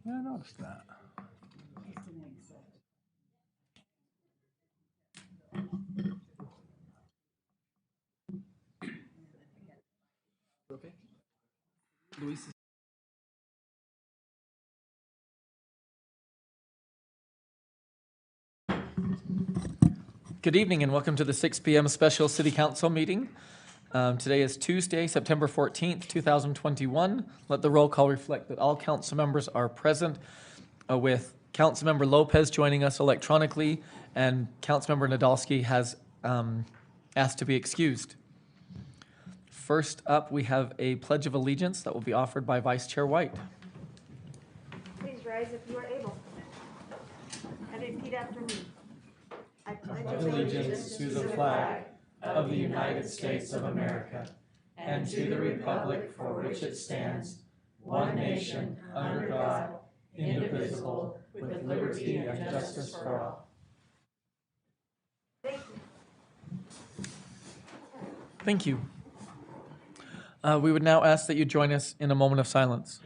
Yeah, I noticed that. Okay. Luis is Good evening and welcome to the 6 p.m. special City Council meeting. Today is Tuesday, September 14th, 2021. Let the roll call reflect that all council members are present, with Councilmember Lopez joining us electronically, and Councilmember Nadolski has asked to be excused. First up, we have a Pledge of Allegiance that will be offered by Vice Chair White. Please rise if you are able. And repeat after me. I pledge allegiance to the flag of the United States of America and to the republic for which it stands, one nation, under God, indivisible, with liberty and justice for all. Thank you. Thank you. We would now ask that you join us in a moment of silence.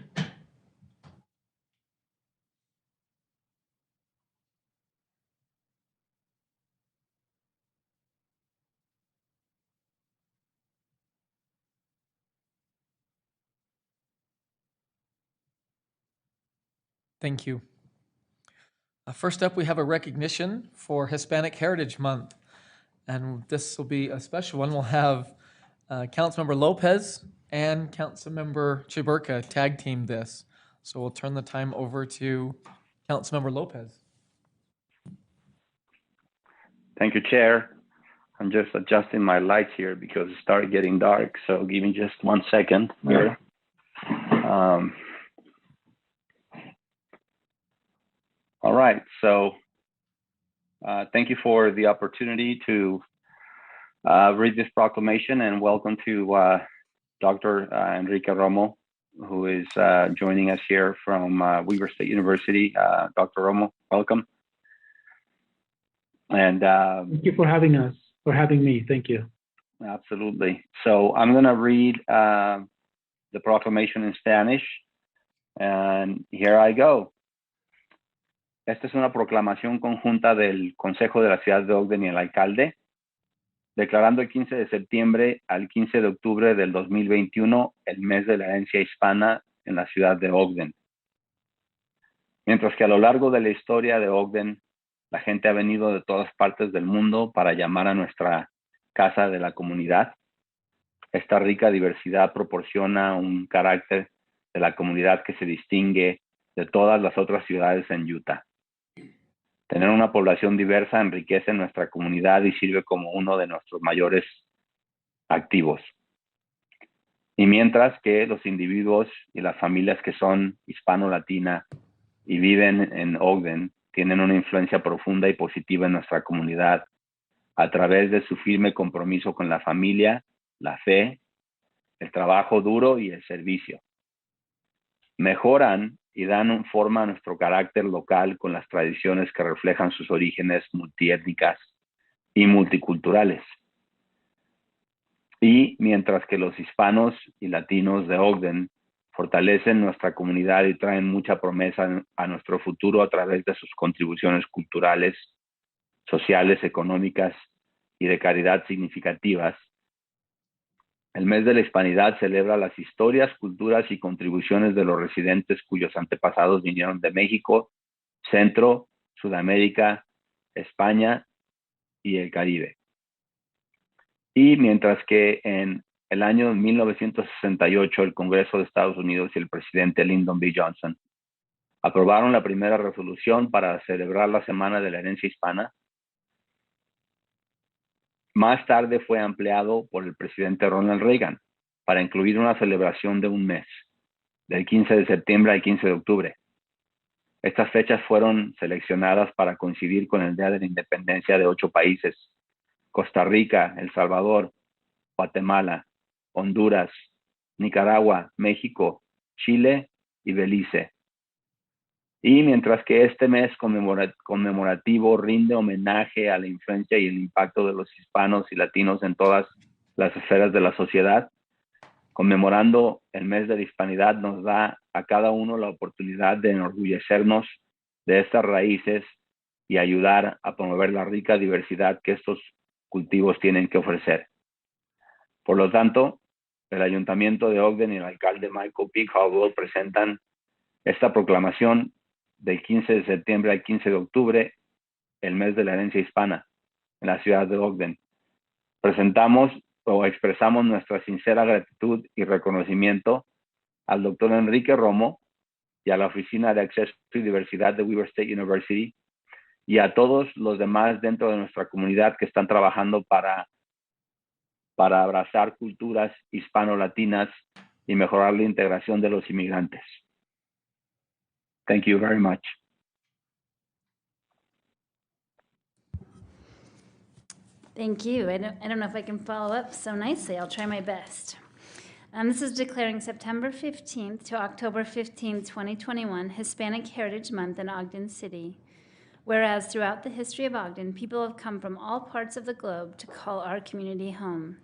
Thank you. First up, we have a recognition for Hispanic Heritage Month, and this will be a special one. We'll have Councilmember Lopez and Councilmember Chiburka tag team this. So we'll turn the time over to Councilmember Lopez. Thank you, Chair. I'm just adjusting my lights here because it started getting dark. So give me just 1 second here. All right. So thank you for the opportunity to read this proclamation, and welcome to Dr. Enrique Romo, who is joining us here from Weber State University. Dr. Romo, welcome. And thank you for having us, for having me. Thank you. Absolutely. So I'm going to read the proclamation in Spanish, and here I go. Esta es una proclamación conjunta del Consejo de la Ciudad de Ogden y el alcalde, declarando el 15 de septiembre al 15 de octubre del 2021 el mes de la herencia hispana en la ciudad de Ogden. Mientras que a lo largo de la historia de Ogden, la gente ha venido de todas partes del mundo para llamar a nuestra casa de la comunidad. Esta rica diversidad proporciona un carácter de la comunidad que se distingue de todas las otras ciudades en Utah. Tener una población diversa enriquece nuestra comunidad y sirve como uno de nuestros mayores activos. Y mientras que los individuos y las familias que son hispano-latina y viven en Ogden tienen una influencia profunda y positiva en nuestra comunidad a través de su firme compromiso con la familia, la fe, el trabajo duro y el servicio. Mejoran y dan forma a nuestro carácter local con las tradiciones que reflejan sus orígenes multiétnicas y multiculturales. Y mientras que los hispanos y latinos de Ogden fortalecen nuestra comunidad y traen mucha promesa a nuestro futuro a través de sus contribuciones culturales, sociales, económicas y de caridad significativas, el mes de la Hispanidad celebra las historias, culturas y contribuciones de los residentes cuyos antepasados vinieron de México, Centro, Sudamérica, España y el Caribe. Y mientras que en el año 1968 el Congreso de Estados Unidos y el presidente Lyndon B. Johnson aprobaron la primera resolución para celebrar la Semana de la Herencia Hispana, más tarde fue ampliado por el presidente Ronald Reagan para incluir una celebración de un mes, del 15 de septiembre al 15 de octubre. Estas fechas fueron seleccionadas para coincidir con el Día de la Independencia de 8 países: Costa Rica, El Salvador, Guatemala, Honduras, Nicaragua, México, Chile y Belice. Y mientras que este mes conmemorativo rinde homenaje a la influencia y el impacto de los hispanos y latinos en todas las esferas de la sociedad, conmemorando el mes de la hispanidad, nos da a cada uno la oportunidad de enorgullecernos de estas raíces y ayudar a promover la rica diversidad que estos cultivos tienen que ofrecer. Por lo tanto, el Ayuntamiento de Ogden y el alcalde Michael P. Caldwell presentan esta proclamación del 15 de septiembre al 15 de octubre, el mes de la herencia hispana, en la ciudad de Ogden. Presentamos o expresamos nuestra sincera gratitud y reconocimiento al doctor Enrique Romo y a la Oficina de Acceso y Diversidad de Weber State University y a todos los demás dentro de nuestra comunidad que están trabajando para abrazar culturas hispano-latinas y mejorar la integración de los inmigrantes. Thank you very much. Thank you. I don't know if I can follow up so nicely. I'll try my best. This is declaring September 15th to October 15th, 2021, Hispanic Heritage Month in Ogden City. Whereas throughout the history of Ogden, people have come from all parts of the globe to call our community home.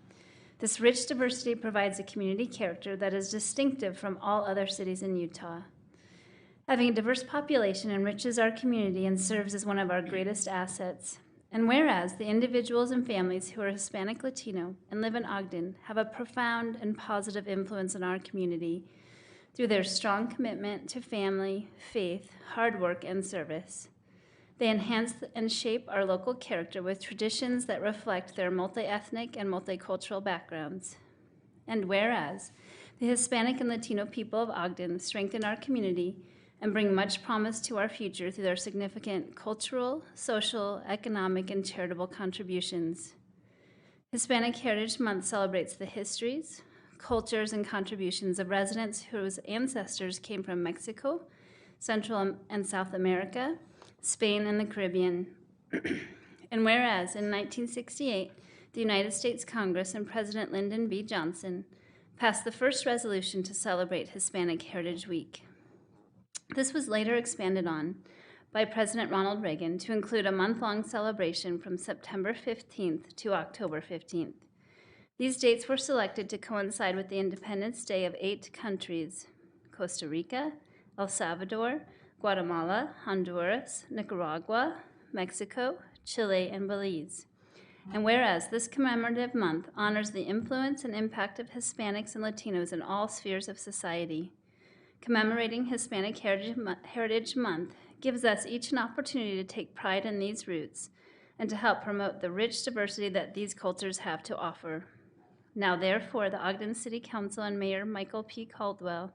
This rich diversity provides a community character that is distinctive from all other cities in Utah. Having a diverse population enriches our community and serves as one of our greatest assets. And whereas the individuals and families who are Hispanic Latino and live in Ogden have a profound and positive influence in our community through their strong commitment to family, faith, hard work, and service. They enhance and shape our local character with traditions that reflect their multi-ethnic and multicultural backgrounds. And whereas the Hispanic and Latino people of Ogden strengthen our community and bring much promise to our future through their significant cultural, social, economic, and charitable contributions. Hispanic Heritage Month celebrates the histories, cultures, and contributions of residents whose ancestors came from Mexico, Central and South America, Spain, and the Caribbean. And whereas in 1968, the United States Congress and President Lyndon B. Johnson passed the first resolution to celebrate Hispanic Heritage Week. This was later expanded on by President Ronald Reagan to include a month-long celebration from September 15th to October 15th. These dates were selected to coincide with the Independence Day of 8 countries: Costa Rica, El Salvador, Guatemala, Honduras, Nicaragua, Mexico, Chile, and Belize. And whereas this commemorative month honors the influence and impact of Hispanics and Latinos in all spheres of society, commemorating Hispanic Heritage Month gives us each an opportunity to take pride in these roots and to help promote the rich diversity that these cultures have to offer. Now, therefore, the Ogden City Council and Mayor Michael P. Caldwell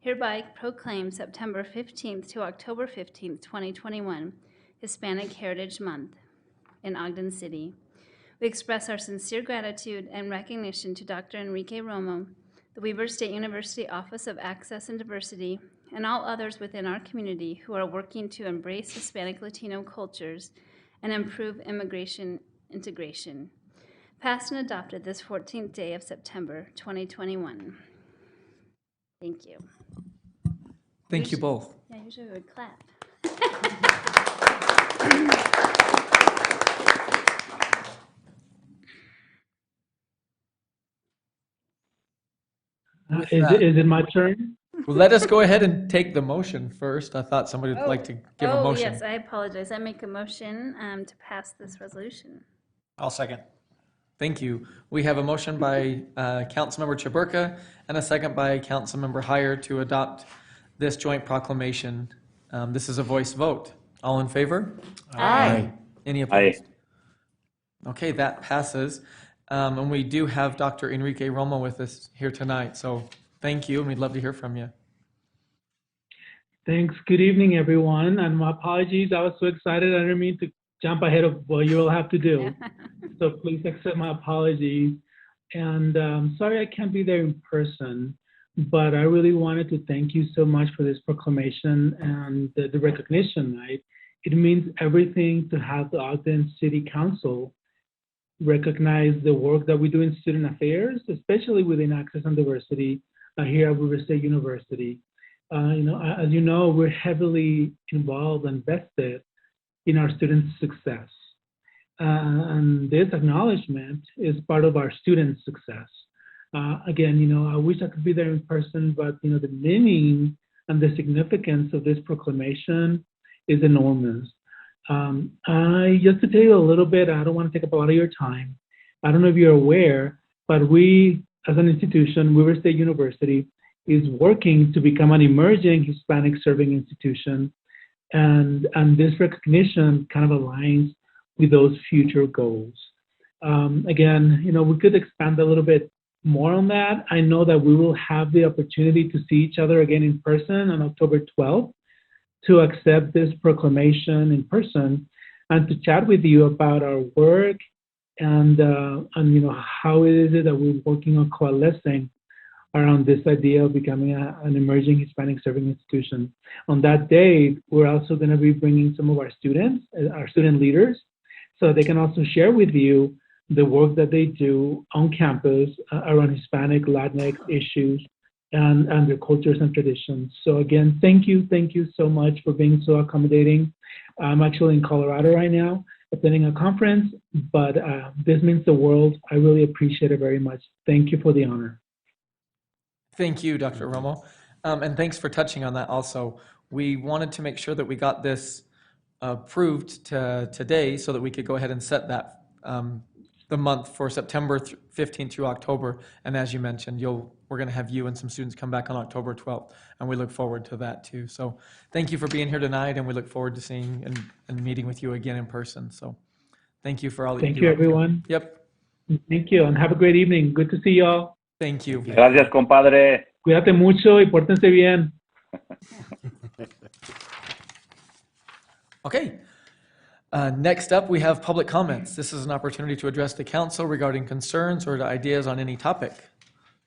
hereby proclaim September 15th to October 15th, 2021, Hispanic Heritage Month in Ogden City. We express our sincere gratitude and recognition to Dr. Enrique Romo, the Weber State University Office of Access and Diversity, and all others within our community who are working to embrace Hispanic Latino cultures and improve immigration integration. Passed and adopted this 14th day of September, 2021. Thank you. Thank you both. Yeah, usually we would clap. Is it my turn? Well, let us go ahead and take the motion first. I thought somebody would like to give a motion. Oh, yes, I apologize. I make a motion to pass this resolution. I'll second. Thank you. We have a motion by Councilmember Chaburka and a second by Councilmember Heyer to adopt this joint proclamation. This is a voice vote. All in favor? Aye. Any opposed? Okay, that passes. And we do have Dr. Enrique Romo with us here tonight, so thank you, and we'd love to hear from you. Thanks. Good evening, everyone. And my apologies. I was so excited. I didn't mean to jump ahead of what you all have to do. So please accept my apologies. And sorry I can't be there in person, but I really wanted to thank you so much for this proclamation and the recognition, right? It means everything to have the Ogden City Council recognize the work that we do in student affairs, especially within access and diversity here at Weber State University. As you know, we're heavily involved and vested in our students' success. And this acknowledgement is part of our students' success. Again, I wish I could be there in person, but the meaning and the significance of this proclamation is enormous. Just to tell you a little bit, I don't want to take up a lot of your time. I don't know if you're aware, but we, as an institution, Weaver State University, is working to become an emerging Hispanic serving institution. And this recognition kind of aligns with those future goals. Again, we could expand a little bit more on that. I know that we will have the opportunity to see each other again in person on October 12th to accept this proclamation in person and to chat with you about our work and how it is that we're working on coalescing around this idea of becoming an emerging Hispanic serving institution. On that day, we're also going to be bringing some of our students, our student leaders, so they can also share with you the work that they do on campus around Hispanic, Latinx issues and their cultures and traditions. So again, thank you so much for being so accommodating. I'm actually in Colorado right now, attending a conference, but this means the world. I really appreciate it very much. Thank you for the honor. Thank you, Dr. Romo. And thanks for touching on that also. We wanted to make sure that we got this approved today so that we could go ahead and set that the month for September 15th through October. And as you mentioned, we're going to have you and some students come back on October 12th, and we look forward to that too. So thank you for being here tonight, and we look forward to seeing and meeting with you again in person. So thank you for all that you do. Thank you, everyone. Yep. Thank you, and have a great evening. Good to see you all. Thank you. Gracias, compadre. Cuídate mucho y pórtense bien. Okay. Next up, we have public comments. This is an opportunity to address the council regarding concerns or ideas on any topic.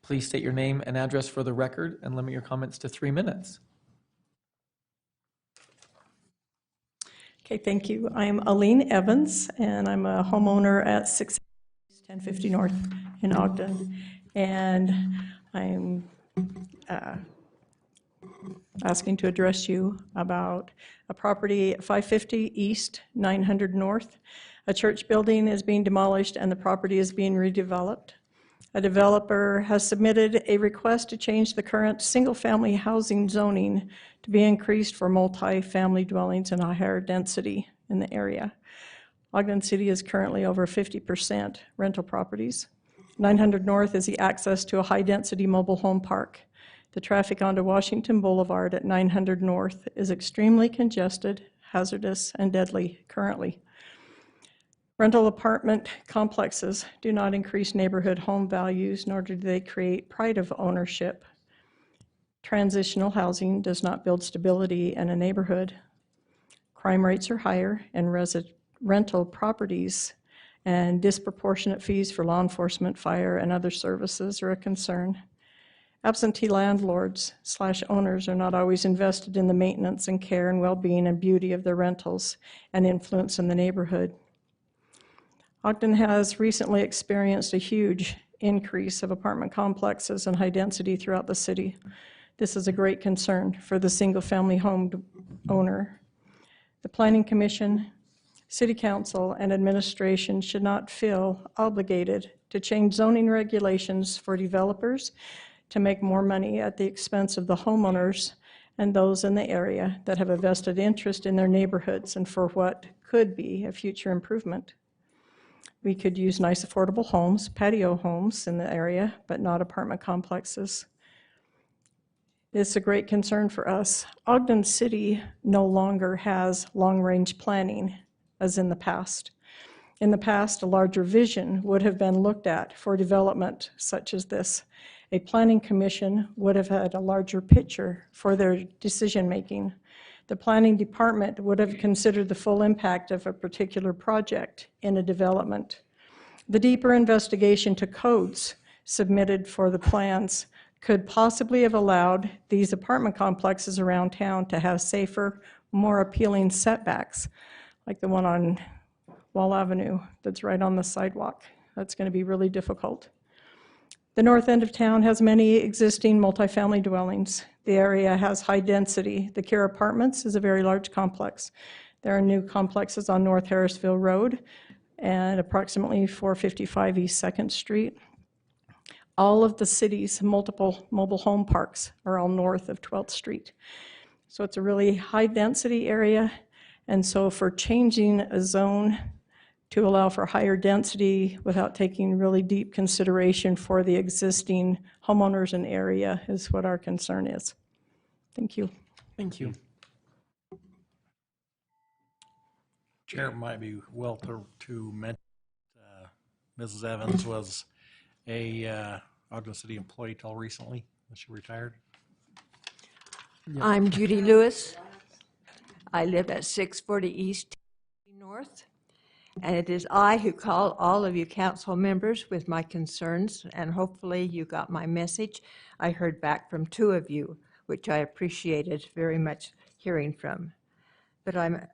Please state your name and address for the record and limit your comments to 3 minutes. Okay, thank you. I'm Aline Evans, and I'm a homeowner at 1050 North in Ogden. And I'm asking to address you about a property at 550 East, 900 North. A church building is being demolished and the property is being redeveloped. A developer has submitted a request to change the current single-family housing zoning to be increased for multi-family dwellings and a higher density in the area. Ogden City is currently over 50% rental properties. 900 North is the access to a high-density mobile home park. The traffic onto Washington Boulevard at 900 North is extremely congested, hazardous, and deadly currently. Rental apartment complexes do not increase neighborhood home values, nor do they create pride of ownership. Transitional housing does not build stability in a neighborhood. Crime rates are higher, and rental properties and disproportionate fees for law enforcement, fire, and other services are a concern. Absentee landlords/owners are not always invested in the maintenance and care and well-being and beauty of their rentals and influence in the neighborhood. Ogden has recently experienced a huge increase of apartment complexes and high density throughout the city. This is a great concern for the single-family home owner. The Planning Commission, City Council, and administration should not feel obligated to change zoning regulations for developers to make more money at the expense of the homeowners and those in the area that have a vested interest in their neighborhoods and for what could be a future improvement. We could use nice affordable homes, patio homes in the area, but not apartment complexes. It's a great concern for us. Ogden City no longer has long-range planning as in the past. In the past, a larger vision would have been looked at for development such as this. A planning commission would have had a larger picture for their decision-making. The planning department would have considered the full impact of a particular project in a development. The deeper investigation to codes submitted for the plans could possibly have allowed these apartment complexes around town to have safer, more appealing setbacks, like the one on Wall Avenue that's right on the sidewalk. That's going to be really difficult. The north end of town has many existing multifamily dwellings. The area has high density. The Care Apartments is a very large complex. There are new complexes on North Harrisville Road and approximately 455 East 2nd Street. all of the city's multiple mobile home parks are all north of 12th Street. So it's a really high-density area, and so for changing a zone to allow for higher density without taking really deep consideration for the existing homeowners in the area is what our concern is. Thank you. Thank you. Chair, it might be well to mention Mrs. Evans was a Ogden City employee till recently when she retired. I'm Judy Lewis. I live at 640 East North, and it is I who call all of you council members with my concerns, and hopefully you got my message. I heard back from 2 of you, which I appreciated very much hearing from. But I'm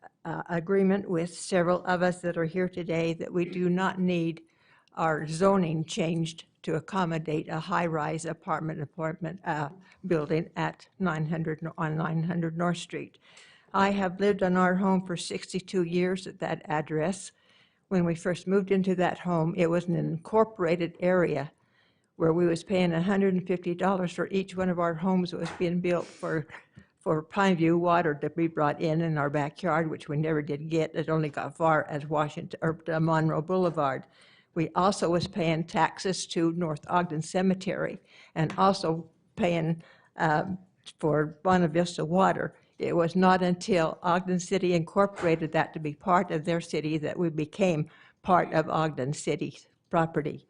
agreement with several of us that are here today that we do not need our zoning changed to accommodate a high-rise apartment building at 900 North Street. I have lived on our home for 62 years at that address. When we first moved into that home, it was an incorporated area where we was paying $150 for each one of our homes that was being built for Pineview water to be brought in our backyard, which we never did get. It only got far as Washington or Monroe Boulevard. We also was paying taxes to North Ogden Cemetery and also paying for Buena Vista water. It was not until Ogden City incorporated that to be part of their city that we became part of Ogden City property.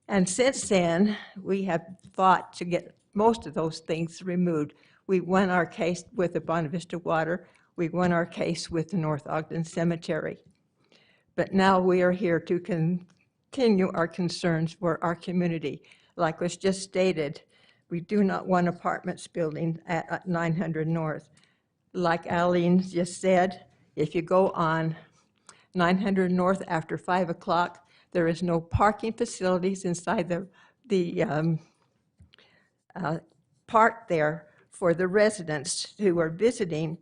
And since then, we have fought to get most of those things removed. We won our case with the Buena Vista water. We won our case with the North Ogden Cemetery. But now we are here to continue our concerns for our community. Like was just stated, we do not want apartments building at 900 North. Like Aline just said, if you go on 900 North after 5 o'clock, there is no parking facilities inside the park there for the residents who are visiting,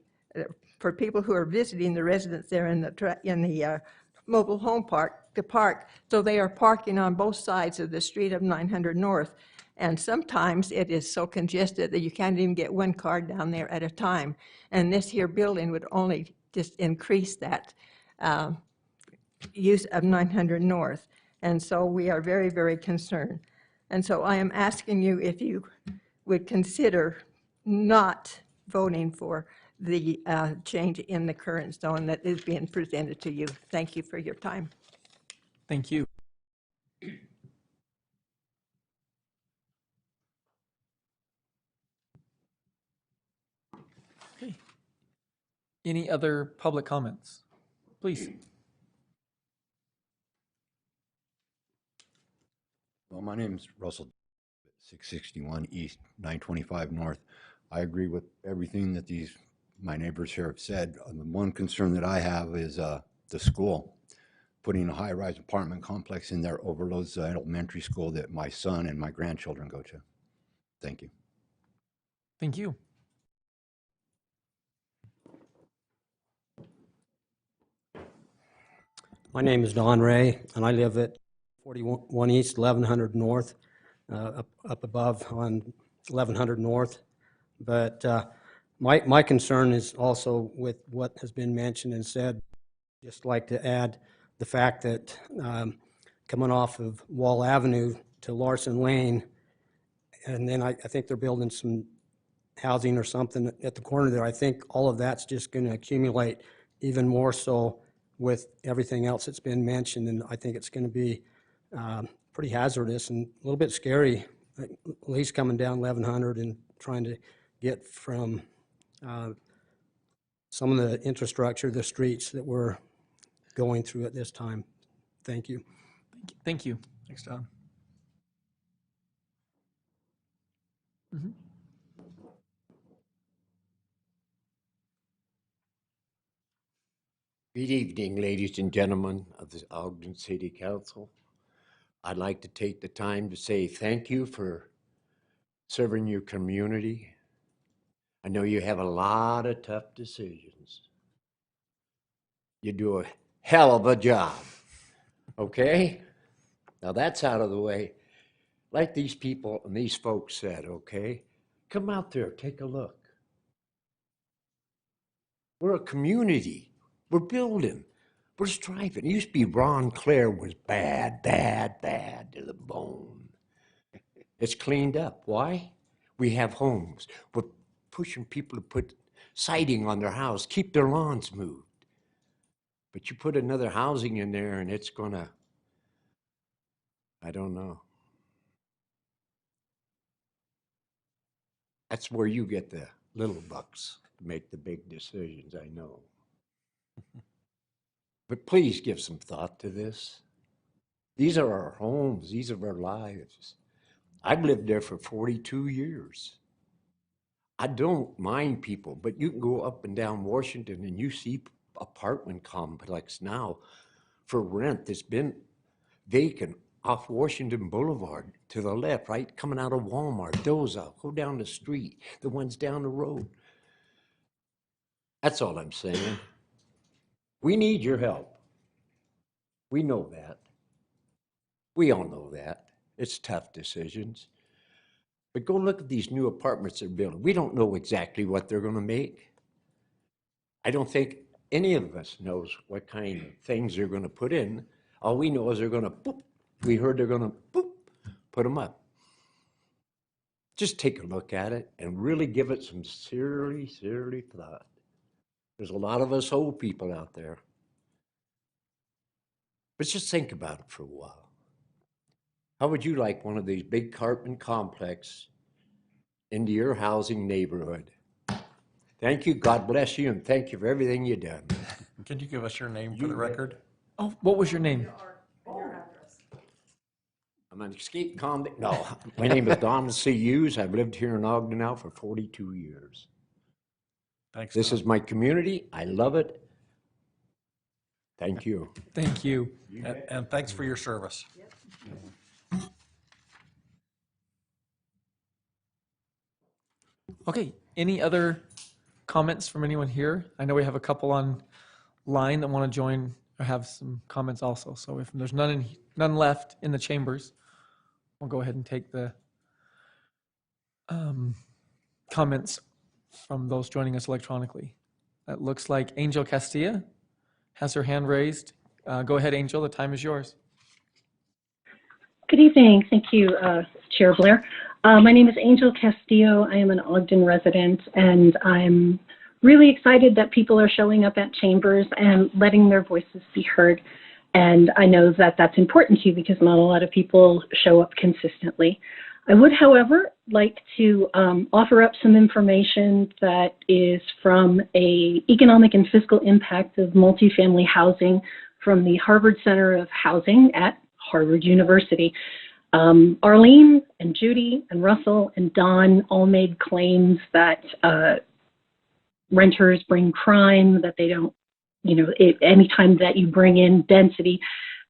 for people who are visiting the residents there in the mobile home park, the park. So they are parking on both sides of the street of 900 North. And sometimes it is so congested that you can't even get one car down there at a time. And this here building would only just increase that use of 900 North. And so we are very, very concerned. And so I am asking you if you would consider not voting for the change in the current zone that is being presented to you. Thank you for your time. Thank you. Okay. Any other public comments? Please. Well, my name is Russell, 661 East, 925 North. I agree with everything that my neighbors here have said. The one concern that I have is the school. Putting a high-rise apartment complex in there overloads the elementary school that my son and my grandchildren go to. Thank you. Thank you. My name is Don Ray, and I live at 41 East, 1100 North, up above on 1100 North. But my concern is also with what has been mentioned and said. Just like to add the fact that coming off of Wall Avenue to Larson Lane, and then I think they're building some housing or something at the corner there. I think all of that's just going to accumulate even more so with everything else that's been mentioned, and I think it's going to be pretty hazardous and a little bit scary, at least coming down 1100 and trying to get from some of the infrastructure, the streets that we're going through at this time. Thank you. Thank you. Thanks, Don. Mm-hmm. Good evening, ladies and gentlemen of the Ogden City Council. I'd like to take the time to say thank you for serving your community. I know you have a lot of tough decisions. You do a hell of a job, okay? Now that's out of the way. like these people and these folks said, okay? Come out there, take a look. We're a community. We're building. We're striving. It used to be Ron Claire was bad, bad, bad to the bone. It's cleaned up. Why? We have homes. We're pushing people to put siding on their house, keep their lawns moved. But you put another housing in there and it's gonna, I don't know. That's where you get the little bucks to make the big decisions, I know. But please give some thought to this. These are our homes. These are our lives. I've lived there for 42 years. I don't mind people, but you can go up and down Washington and you see apartment complex now for rent that's been vacant off Washington Boulevard to the left, right, coming out of Walmart. Those out, go down the street, the ones down the road. That's all I'm saying. We need your help. We know that. We all know that. It's tough decisions. But go look at these new apartments they're building. We don't know exactly what they're going to make. I don't think any of us knows what kind of things they're going to put in. All we know is they're going to, boop. We heard they're going to, boop, put them up. Just take a look at it and really give it some seriously thought. There's a lot of us old people out there. But just think about it for a while. How would you like one of these big apartment complexes into your housing neighborhood? Thank you, God bless you, and thank you for everything you've done. Could you give us your name for the record? Oh, what was your name? I'm an escape convict. No, my name is Donald C. Hughes. I've lived here in Ogden now for 42 years. Thanks. This Tom. is my community. I love it. Thank you. Thank you. And thanks for your service. Okay, any other comments from anyone here? I know we have a couple online that want to join or have some comments also. So if there's none left in the chambers, we'll go ahead and take the comments from those joining us electronically. It looks like Angel Castilla has her hand raised. Go ahead, Angel, the time is yours. Good evening. Thank you, Chair Blair. My name is Angel Castillo. I am an Ogden resident, and I'm really excited that people are showing up at chambers and letting their voices be heard. And I know that that's important to you because not a lot of people show up consistently. I would, however, like to offer up some information that is from an economic and fiscal impact of multifamily housing from the Harvard Center of Housing at Harvard University. Arlene and Judy and Russell and Don all made claims that renters bring crime, that they don't, anytime that you bring in density,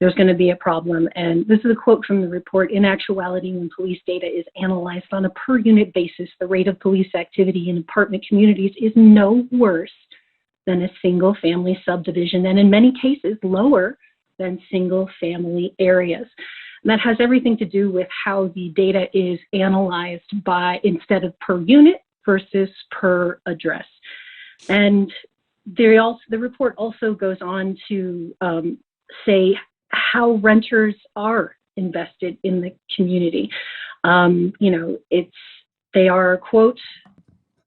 there's going to be a problem. And this is a quote from the report. In actuality, when police data is analyzed on a per unit basis, the rate of police activity in apartment communities is no worse than a single family subdivision, and in many cases lower than single family areas. And that has everything to do with how the data is analyzed by instead of per unit versus per address. And the report also goes on to say how renters are invested in the community. They are, quote,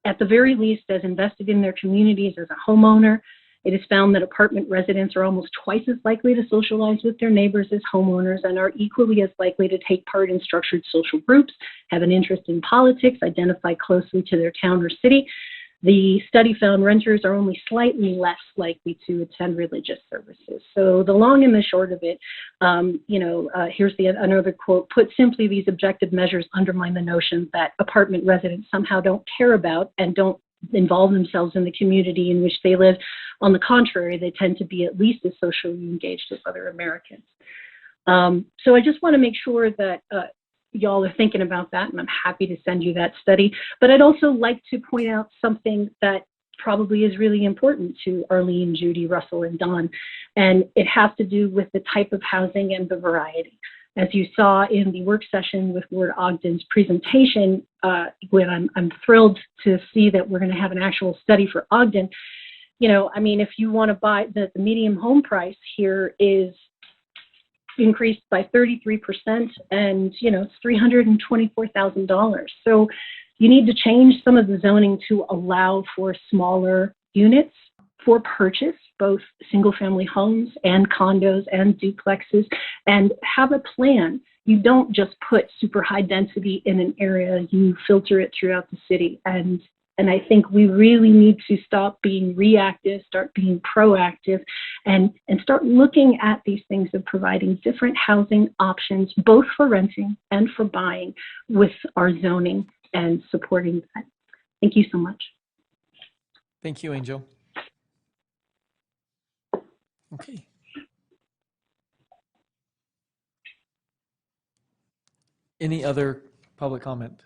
at the very least as invested in their communities as a homeowner. It is found that apartment residents are almost twice as likely to socialize with their neighbors as homeowners and are equally as likely to take part in structured social groups, have an interest in politics, identify closely to their town or city. The study found renters are only slightly less likely to attend religious services. So the long and the short of it, here's another quote. Put simply, these objective measures undermine the notion that apartment residents somehow don't care about and don't involve themselves in the community in which they live. On the contrary, they tend to be at least as socially engaged as other Americans. So I just want to make sure that y'all are thinking about that, and I'm happy to send you that study. But I'd also like to point out something that probably is really important to Arlene, Judy, Russell, and Don, and it has to do with the type of housing and the variety. As you saw in the work session with Ward Ogden's presentation, Gwen, I'm thrilled to see that we're going to have an actual study for Ogden. I mean, if you want to buy, the median home price here is increased by 33%, and it's $324,000. So you need to change some of the zoning to allow for smaller units for purchase, both single-family homes and condos and duplexes, and have a plan. You don't just put super high density in an area, you filter it throughout the city. And I think we really need to stop being reactive, start being proactive, and start looking at these things of providing different housing options, both for renting and for buying, with our zoning and supporting that. Thank you so much. Thank you, Angel. Okay. Any other public comment?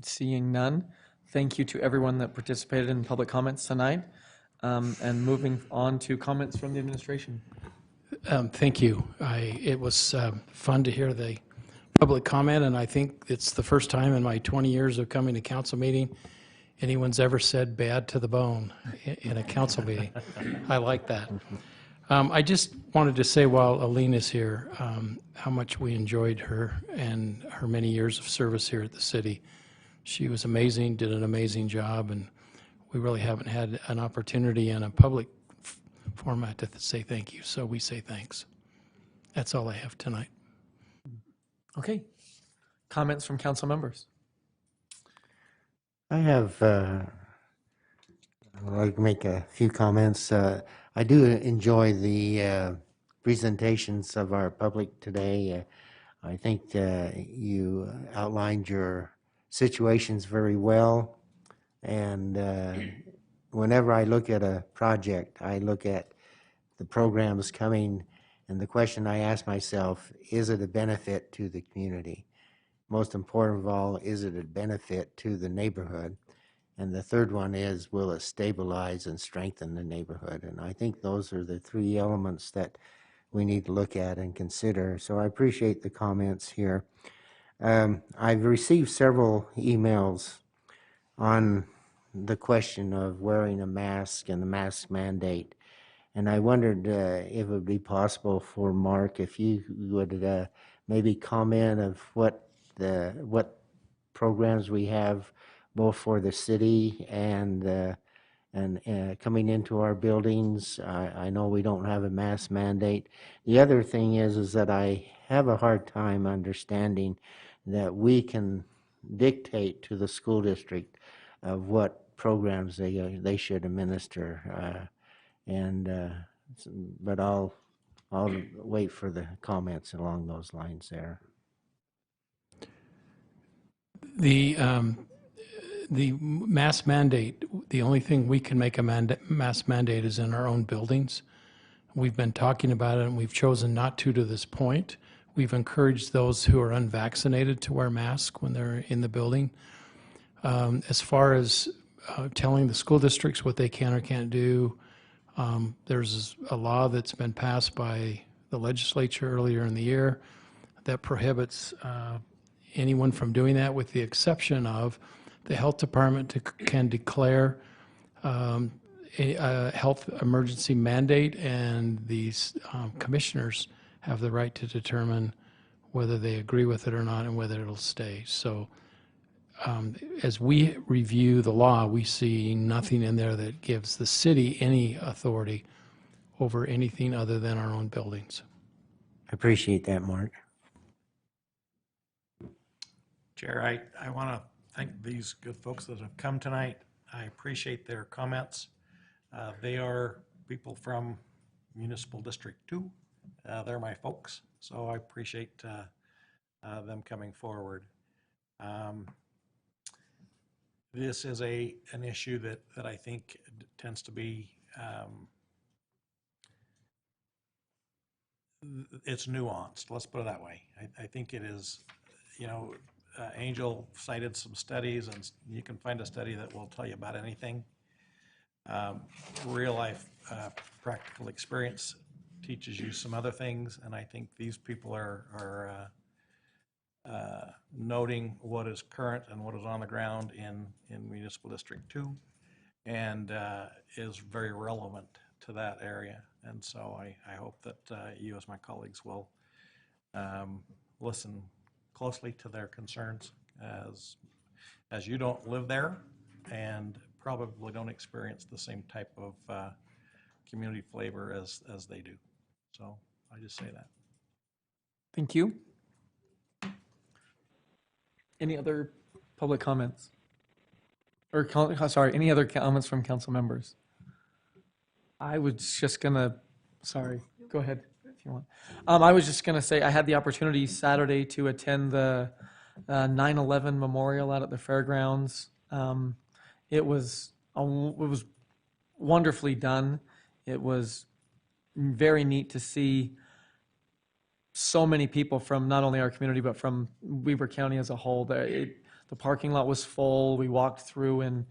Seeing none, thank you to everyone that participated in public comments tonight. And moving on to comments from the administration. Thank you. It was fun to hear the public comment, and I think it's the first time in my 20 years of coming to council meeting anyone's ever said bad to the bone in a council meeting. I like that. I just wanted to say while Aline is here, how much we enjoyed her and her many years of service here at the city. She was amazing, did an amazing job, and we really haven't had an opportunity in a public format to say thank you, so we say thanks. That's all I have tonight. Okay. Comments from council members? I have, I'd like to make a few comments. I do enjoy the presentations of our public today. I think you outlined your situations very well. And whenever I look at a project, I look at the programs coming, and the question I ask myself, is it a benefit to the community? Most important of all, is it a benefit to the neighborhood? And the third one is, will it stabilize and strengthen the neighborhood? And I think those are the three elements that we need to look at and consider. So I appreciate the comments here. I've received several emails on the question of wearing a mask and the mask mandate. And I wondered if it would be possible for Mark, if you would maybe comment of what programs we have both for the city and coming into our buildings. I know we don't have a mask mandate. The other thing is that I have a hard time understanding that we can dictate to the school district of what programs they should administer. But I'll wait for the comments along those lines there. The mask mandate, the only thing we can make a mask mandate is in our own buildings. We've been talking about it, and we've chosen not to this point. We've encouraged those who are unvaccinated to wear masks when they're in the building. As far as telling the school districts what they can or can't do, there's a law that's been passed by the legislature earlier in the year that prohibits anyone from doing that, with the exception of the health department can declare a health emergency mandate, and these commissioners have the right to determine whether they agree with it or not and whether it'll stay. So as we review the law, we see nothing in there that gives the city any authority over anything other than our own buildings. I appreciate that, Mark. Chair, I want to thank these good folks that have come tonight. I appreciate their comments. They are people from Municipal District 2. They're my folks, so I appreciate them coming forward. This is an issue that I think tends to be, it's nuanced, let's put it that way. I think it is, Angel cited some studies, and you can find a study that will tell you about anything. Real life practical experience teaches you some other things, and I think these people are noting what is current and what is on the ground in Municipal District 2, and is very relevant to that area. And so I hope that you, as my colleagues, will listen closely to their concerns, as you don't live there and probably don't experience the same type of community flavor as they do. So I just say that. Thank you. Any other public comments? Or, any other comments from council members? I was just gonna, sorry, go ahead if you want. I was just gonna say, I had the opportunity Saturday to attend the 9/11 memorial out at the fairgrounds. It was wonderfully done. It was very neat to see so many people from not only our community, but from Weber County as a whole. The parking lot was full. We walked through and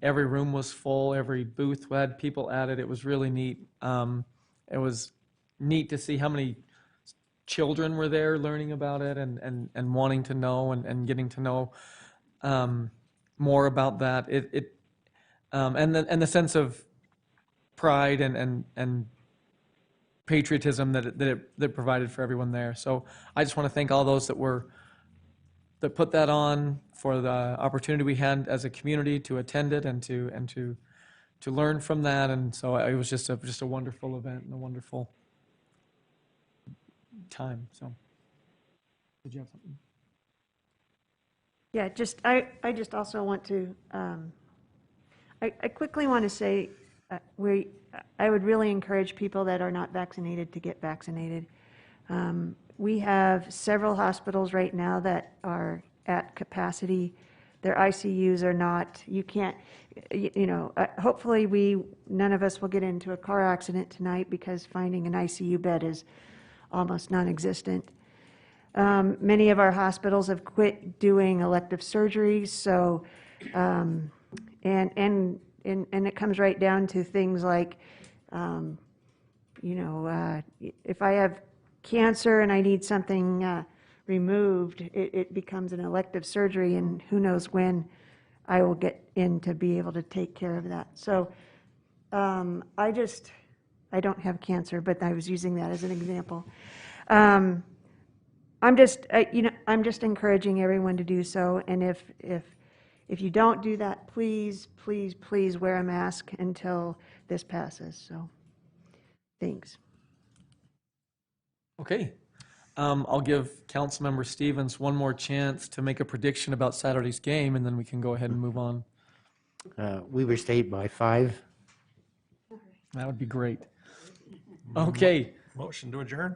every room was full. Every booth had people at it. It was really neat. It was neat to see how many children were there learning about it and wanting to know and getting to know more about that. And the sense of pride and patriotism that it provided for everyone there. So I just want to thank all those that put that on, for the opportunity we had as a community to attend it and to learn from that. And so it was just a wonderful event and a wonderful time. So did you have something? Yeah, I just also want to, I quickly want to say, I would really encourage people that are not vaccinated to get vaccinated. We have several hospitals right now that are at capacity. Their ICUs are not, you can't, hopefully none of us will get into a car accident tonight, because finding an ICU bed is almost non-existent. Many of our hospitals have quit doing elective surgeries, so, and it comes right down to things like, if I have cancer and I need something removed, it becomes an elective surgery, and who knows when I will get in to be able to take care of that. So I don't have cancer, but I was using that as an example. I'm just encouraging everyone to do so, and if you don't do that, please wear a mask until this passes. So, thanks. Okay. I'll give Councilmember Stevens one more chance to make a prediction about Saturday's game, and then we can go ahead and move on. Weber State by 5. That would be great. Okay. Motion to adjourn?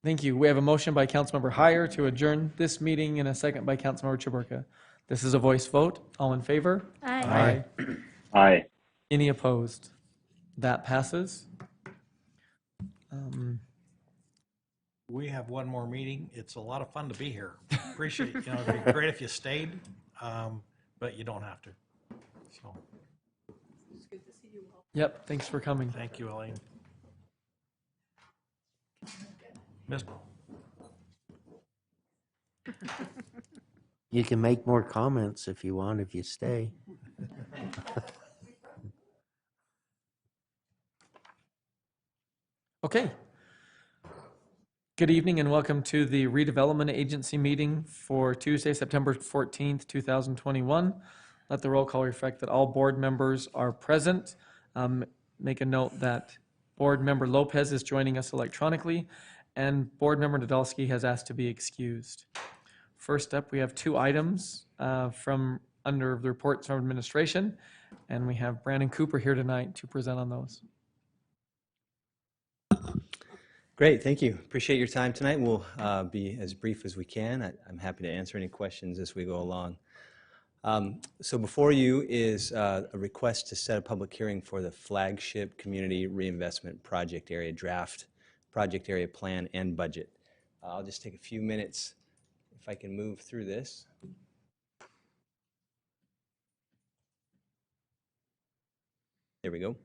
Thank you. We have a motion by Councilmember Heyer to adjourn this meeting and a second by Councilmember Chaburka. This is a voice vote. All in favor? Aye. Aye. Any opposed? That passes. We have one more meeting. It's a lot of fun to be here. Appreciate, it'd be great if you stayed, but you don't have to. So, Yep, thanks for coming. thank you, Elaine. Miss, You can make more comments if you want, if you stay. Okay. Good evening and welcome to the Redevelopment Agency meeting for Tuesday, September 14th, 2021. Let the roll call reflect that all board members are present. Make a note that Board Member Lopez is joining us electronically, and Board Member Nadolski has asked to be excused. First up, we have 2 items from under the reports from administration, and we have Brandon Cooper here tonight to present on those. Great, thank you. Appreciate your time tonight. We'll be as brief as we can. I'm happy to answer any questions as we go along. So before you is a request to set a public hearing for the flagship community reinvestment project area draft, project area plan, and budget. I'll just take a few minutes if I can move through this. There we go.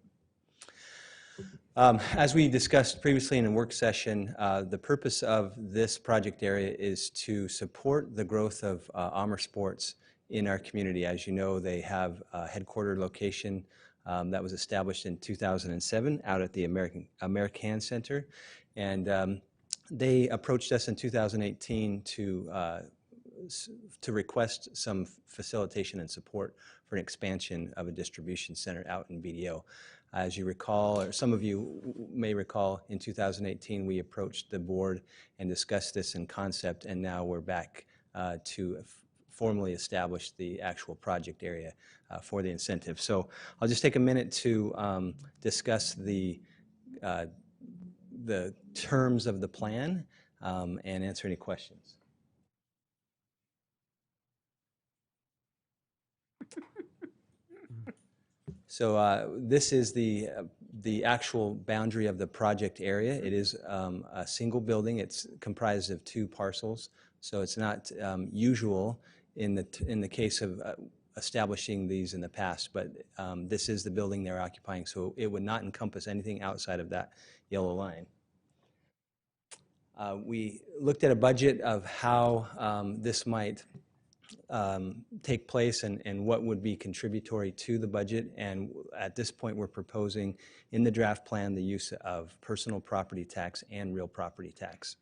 As we discussed previously in a work session, the purpose of this project area is to support the growth of Amer Sports in our community. As you know, they have a headquarter location that was established in 2007 out at the American Center. And they approached us in 2018 to request some facilitation and support for an expansion of a distribution center out in BDO. As you recall, or some of you may recall, in 2018 we approached the board and discussed this in concept, and now we're back to formally establish the actual project area for the incentive. So I'll just take a minute to discuss the terms of the plan and answer any questions. So this is the actual boundary of the project area. It is a single building. It's comprised of 2 parcels. So it's not usual in the case of establishing these in the past, but this is the building they're occupying, so it would not encompass anything outside of that yellow line. We looked at a budget of how this might take place and what would be contributory to the budget, and at this point we're proposing in the draft plan the use of personal property tax and real property tax.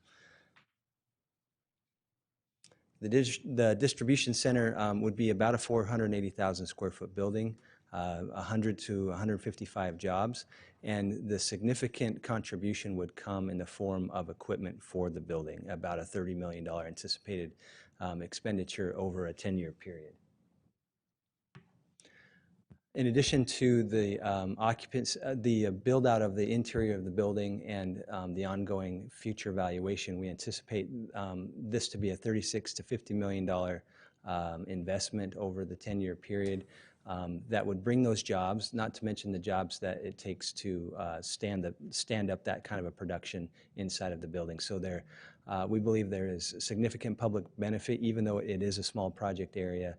The distribution center would be about a 480,000 square foot building, 100 to 155 jobs, and the significant contribution would come in the form of equipment for the building, about a $30 million anticipated expenditure over a 10-year period. In addition to the occupants, the build out of the interior of the building and the ongoing future valuation, we anticipate this to be a $36 to $50 million investment over the 10-year period. That would bring those jobs, not to mention the jobs that it takes to stand up that kind of a production inside of the building. So we believe there is significant public benefit, even though it is a small project area.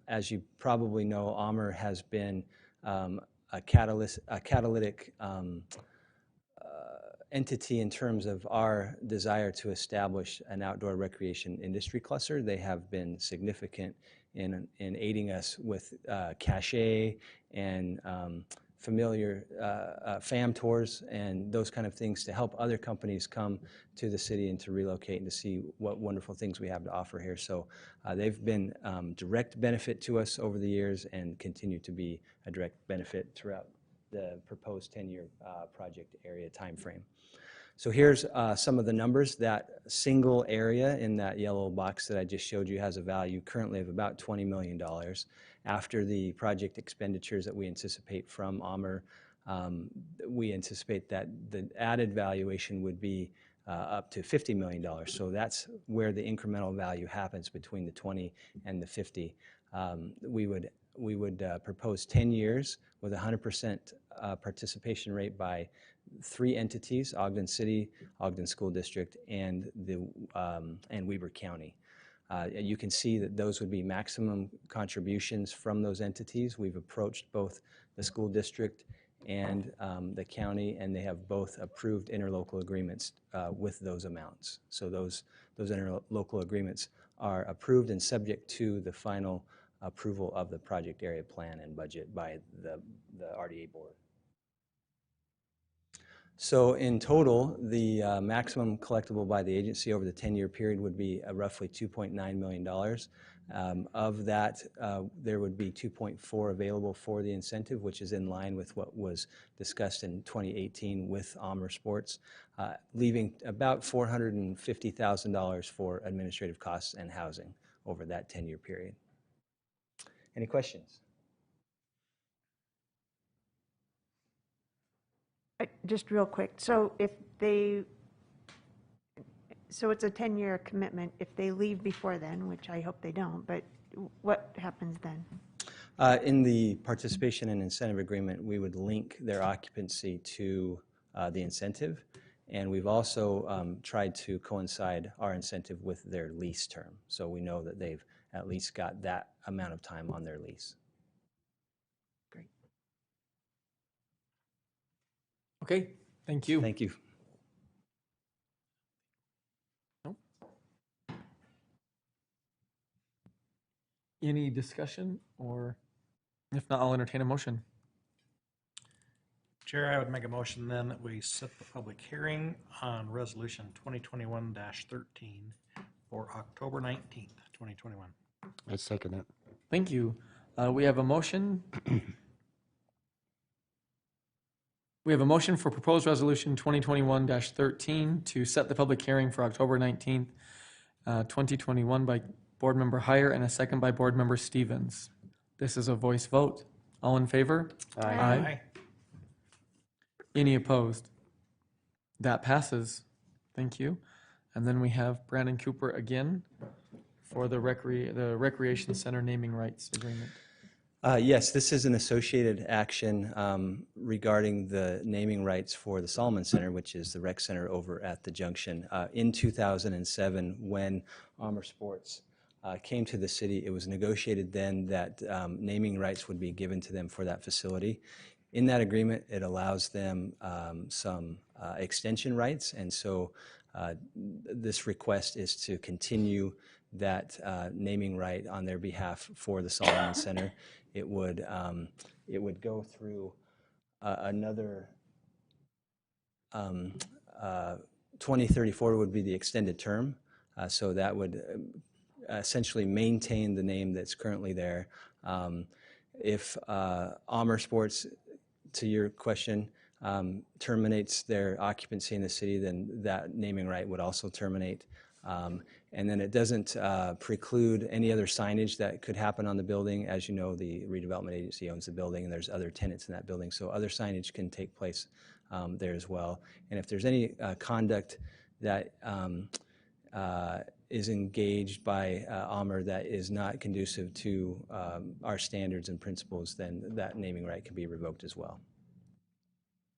As you probably know, Amer has been a catalytic entity in terms of our desire to establish an outdoor recreation industry cluster. They have been significant in aiding us with cachet and familiar fam tours and those kind of things to help other companies come to the city and to relocate and to see what wonderful things we have to offer here. So they've been direct benefit to us over the years and continue to be a direct benefit throughout the proposed 10-year project area timeframe. So here's some of the numbers. That single area in that yellow box that I just showed you has a value currently of about $20 million. After the project expenditures that we anticipate from Amer, we anticipate that the added valuation would be up to $50 million. So that's where the incremental value happens between the 20 and the 50. We would propose 10 years with 100% participation rate by 3 entities: Ogden City, Ogden School District, and Weber County. You can see that those would be maximum contributions from those entities. We've approached both the school district and the county, and they have both approved interlocal agreements with those amounts. So those interlocal agreements are approved and subject to the final approval of the project area plan and budget by the RDA board. So in total, the maximum collectible by the agency over the 10-year period would be roughly $2.9 million. Of that, there would be 2.4 available for the incentive, which is in line with what was discussed in 2018 with Amer Sports, leaving about $450,000 for administrative costs and housing over that 10-year period. Any questions? Just real quick, so it's a 10-year commitment. If they leave before then, which I hope they don't, but what happens then? In the participation and incentive agreement, we would link their occupancy to the incentive, and we've also tried to coincide our incentive with their lease term, so we know that they've at least got that amount of time on their lease. Okay, thank you. Thank you. Any discussion, or if not, I'll entertain a motion. Chair, I would make a motion then that we set the public hearing on Resolution 2021-13 for October 19th, 2021. I second it. Thank you. We have a motion. We have a motion for proposed resolution 2021-13 to set the public hearing for October 19th, 2021 by Board Member Heyer and a second by Board Member Stevens. This is a voice vote. All in favor? Aye. Any opposed? That passes. Thank you. And then we have Brandon Cooper again for the Recreation Center naming rights agreement. Yes, this is an associated action regarding the naming rights for the Solomon Center, which is the rec center over at the Junction. In 2007, when Amer Sports came to the city, it was negotiated then that naming rights would be given to them for that facility. In that agreement, it allows them some extension rights, and so this request is to continue that naming right on their behalf for the Solomon Center. It would go through another 2034 would be the extended term, so that would essentially maintain the name that's currently there. If Amer Sports, to your question, terminates their occupancy in the city, then that naming right would also terminate. And then it doesn't preclude any other signage that could happen on the building. As you know, the redevelopment agency owns the building, and there's other tenants in that building, so other signage can take place there as well. And if there's any conduct that is engaged by Amer that is not conducive to our standards and principles, then that naming right can be revoked as well.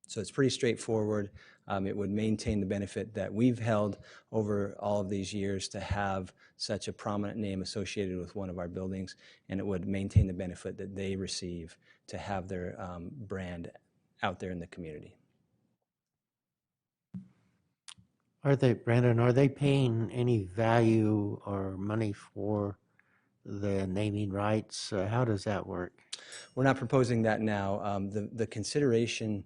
So it's pretty straightforward. It would maintain the benefit that we've held over all of these years to have such a prominent name associated with one of our buildings, and it would maintain the benefit that they receive to have their brand out there in the community. Brandon, are they paying any value or money for the naming rights? How does that work? We're not proposing that now. The consideration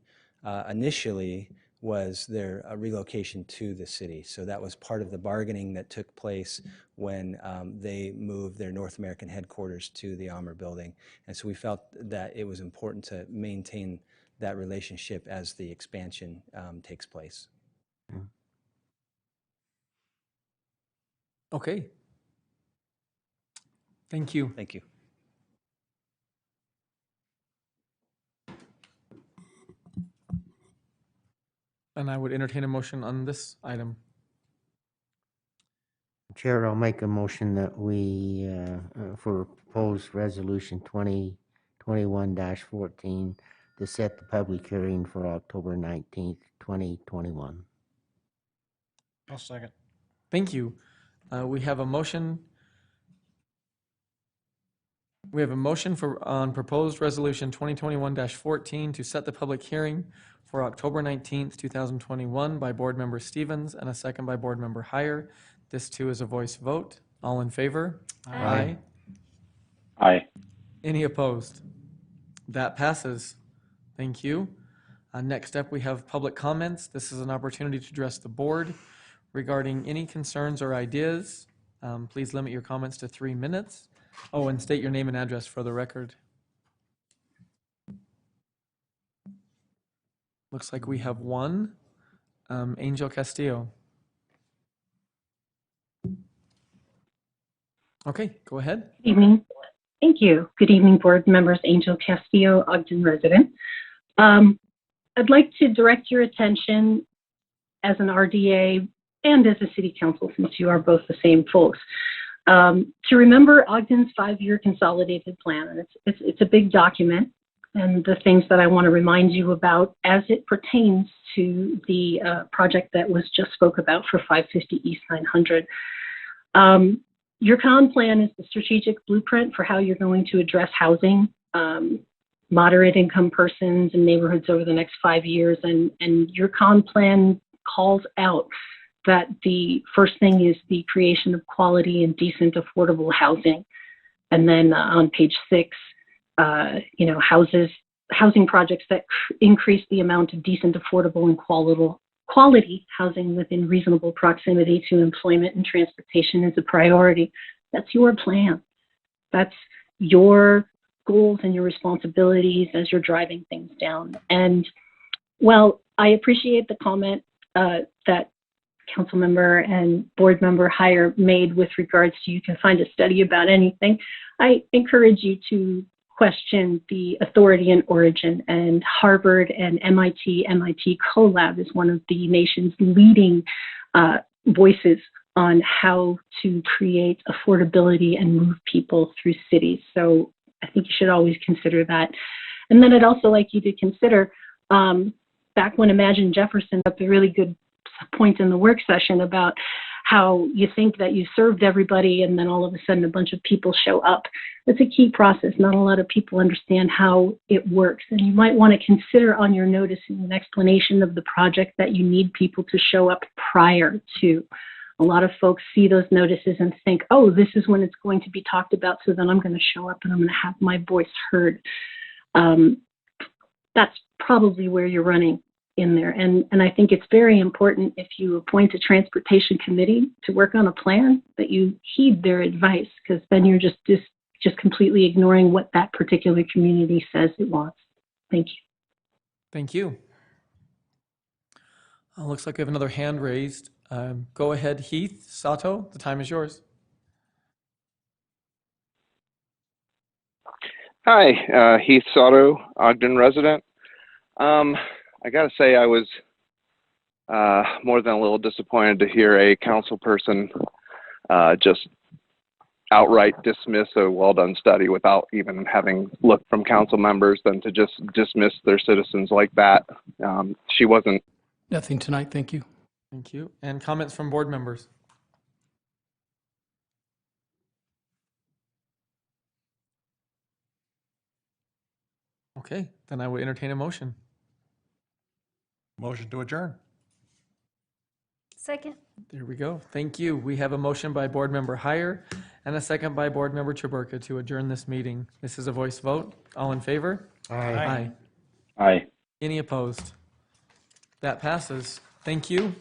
initially was their relocation to the city. So that was part of the bargaining that took place when they moved their North American headquarters to the Amer building. And so we felt that it was important to maintain that relationship as the expansion takes place. Okay. Thank you. Thank you. And I would entertain a motion on this item. Chair, I'll make a motion that we, for proposed resolution 2021-14, to set the public hearing for October 19th, 2021. I'll second. Thank you. We have a motion. We have a motion on proposed resolution 2021-14 to set the public hearing for October 19th, 2021 by Board Member Stevens and a second by Board Member Heyer. This too is a voice vote. All in favor? Aye. Aye. Any opposed? That passes. Thank you. Next up, we have public comments. This is an opportunity to address the board regarding any concerns or ideas. Please limit your comments to 3 minutes. Oh, and state your name and address for the record. Looks like we have one. Angel Castillo. Okay, go ahead. Good evening. Thank you. Good evening, board members. Angel Castillo, Ogden resident. I'd like to direct your attention as an RDA and as a city council, since you are both the same folks, to remember Ogden's 5-year consolidated plan. And it's a big document, and the things that I want to remind you about as it pertains to the project that was just spoke about for 550 East 900. Your con plan is the strategic blueprint for how you're going to address housing moderate income persons and neighborhoods over the next 5 years. And your con plan calls out that the first thing is the creation of quality and decent affordable housing. And then on page 6, housing projects that increase the amount of decent, affordable, and quality housing within reasonable proximity to employment and transportation is a priority. That's your plan. That's your goals and your responsibilities as you're driving things down. And while I appreciate the comment that council member and board member Heyer made with regards to you can find a study about anything, I encourage you to question the authority and origin. And Harvard and MIT CoLab is one of the nation's leading voices on how to create affordability and move people through cities. So I think you should always consider that. And then I'd also like you to consider, back when Imagine Jefferson up a really good point in the work session about how you think that you served everybody and then all of a sudden a bunch of people show up. That's a key process. Not a lot of people understand how it works. And you might want to consider on your notice in an explanation of the project that you need people to show up prior to. A lot of folks see those notices and think, oh, this is when it's going to be talked about, so then I'm going to show up and I'm going to have my voice heard. That's probably where you're running in there. And I think it's very important if you appoint a transportation committee to work on a plan that you heed their advice, because then you're just completely ignoring what that particular community says it wants. Thank you. Thank you. Looks like we have another hand raised. Go ahead, Heath Sato, the time is yours. Hi, Heath Sato, Ogden resident. I gotta say I was more than a little disappointed to hear a council person just outright dismiss a well-done study without even having looked from council members, than to just dismiss their citizens like that. She wasn't. Nothing tonight, thank you. Thank you. And comments from board members? Okay, then I will entertain a motion. Motion to adjourn. Second. There we go. Thank you. We have a motion by board member Heyer and a second by board member Chaburka to adjourn this meeting. This is a voice vote. All in favor? Aye. Aye. Any opposed? That passes. Thank you.